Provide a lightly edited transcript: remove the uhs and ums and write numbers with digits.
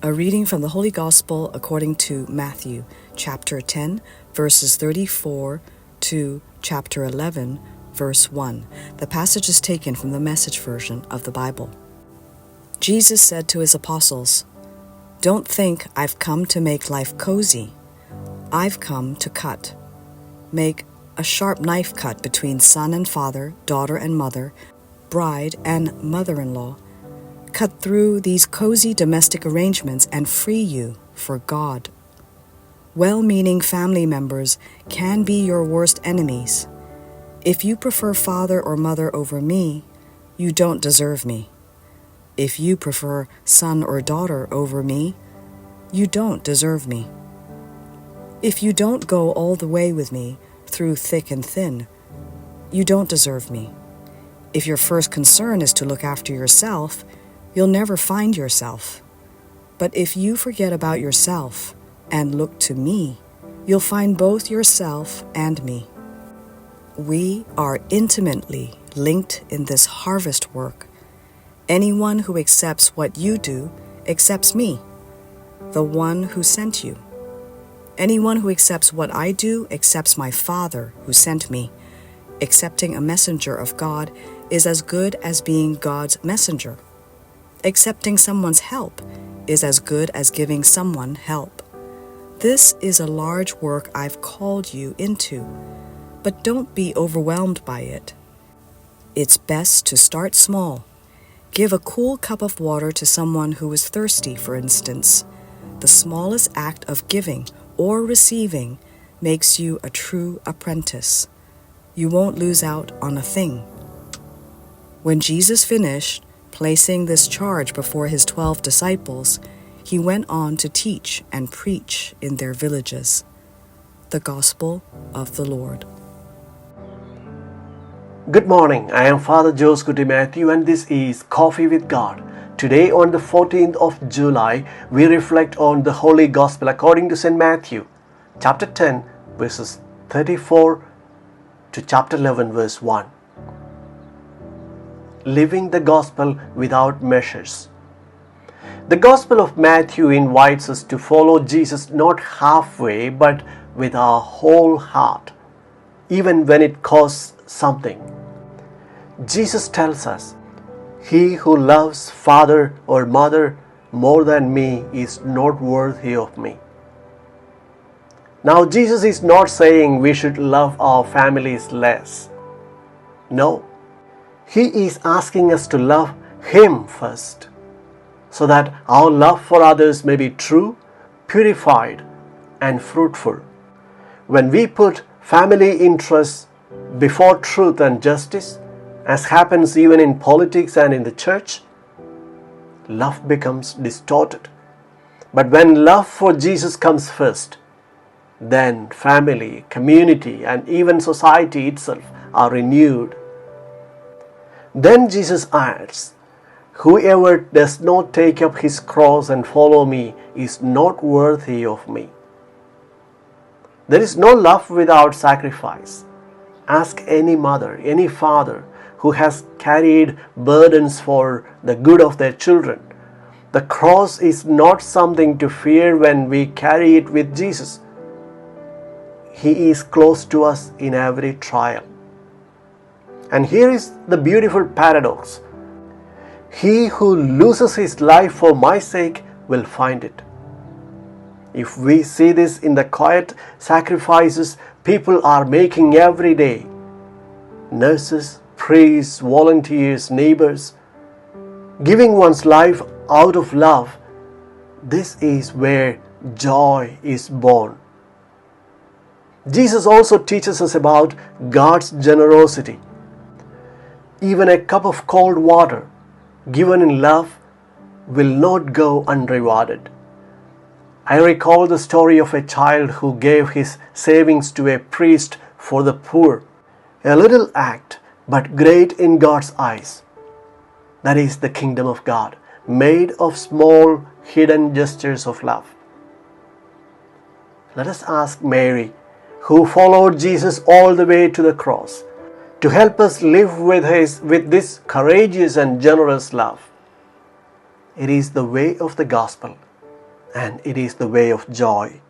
A reading from the Holy Gospel according to Matthew, chapter 10, verses 34 to chapter 11, verse 1. The passage is taken from the Message version of the Bible. Jesus said to his apostles, "Don't think I've come to make life cozy. I've come to cut. Make a sharp knife cut between son and father, daughter and mother, bride and mother-in-law. Cut through these cozy domestic arrangements and free you for God." Well-meaning family members can be your worst enemies. If you prefer father or mother over me, you don't deserve me. If you prefer son or daughter over me, you don't deserve me. If you don't go all the way with me through thick and thin, you don't deserve me. If your first concern is to look after yourself, you'll never find yourself. But if you forget about yourself and look to me, you'll find both yourself and me. We are intimately linked in this harvest work. Anyone who accepts what you do accepts me, the one who sent you. Anyone who accepts what I do accepts my Father who sent me. Accepting a messenger of God is as good as being God's messenger. Accepting someone's help is as good as giving someone help. This is a large work I've called you into, but don't be overwhelmed by it. It's best to start small. Give a cool cup of water to someone who is thirsty, for instance. The smallest act of giving or receiving makes you a true apprentice. You won't lose out on a thing. When Jesus finished placing this charge before his 12 disciples, he went on to teach and preach in their villages. The Gospel of the Lord. Good morning, I am Father Joseph Matthew and this is Coffee with God. Today on the 14th of July, we reflect on the Holy Gospel according to St. Matthew, chapter 10, verses 34 to chapter 11, verse 1. Living the Gospel without measures. The Gospel of Matthew invites us to follow Jesus not halfway but with our whole heart, even when it costs something. Jesus tells us, "He who loves father or mother more than me is not worthy of me." Now, Jesus is not saying we should love our families less. No. He is asking us to love Him first, so that our love for others may be true, purified, and fruitful. When we put family interests before truth and justice, as happens even in politics and in the church, love becomes distorted. But when love for Jesus comes first, then family, community, and even society itself are renewed. Then Jesus adds, "Whoever does not take up his cross and follow me is not worthy of me." There is no love without sacrifice. Ask any mother, any father who has carried burdens for the good of their children. The cross is not something to fear when we carry it with Jesus. He is close to us in every trial. And here is the beautiful paradox. He who loses his life for my sake will find it. If we see this in the quiet sacrifices people are making every day, nurses, priests, volunteers, neighbours, giving one's life out of love, this is where joy is born. Jesus also teaches us about God's generosity. Even a cup of cold water given in love will not go unrewarded. I recall the story of a child who gave his savings to a priest for the poor. A little act, but great in God's eyes. That is the kingdom of God, made of small, hidden gestures of love. Let us ask Mary, who followed Jesus all the way to the cross, to help us live with this courageous and generous love. It is the way of the gospel. and it is the way of joy.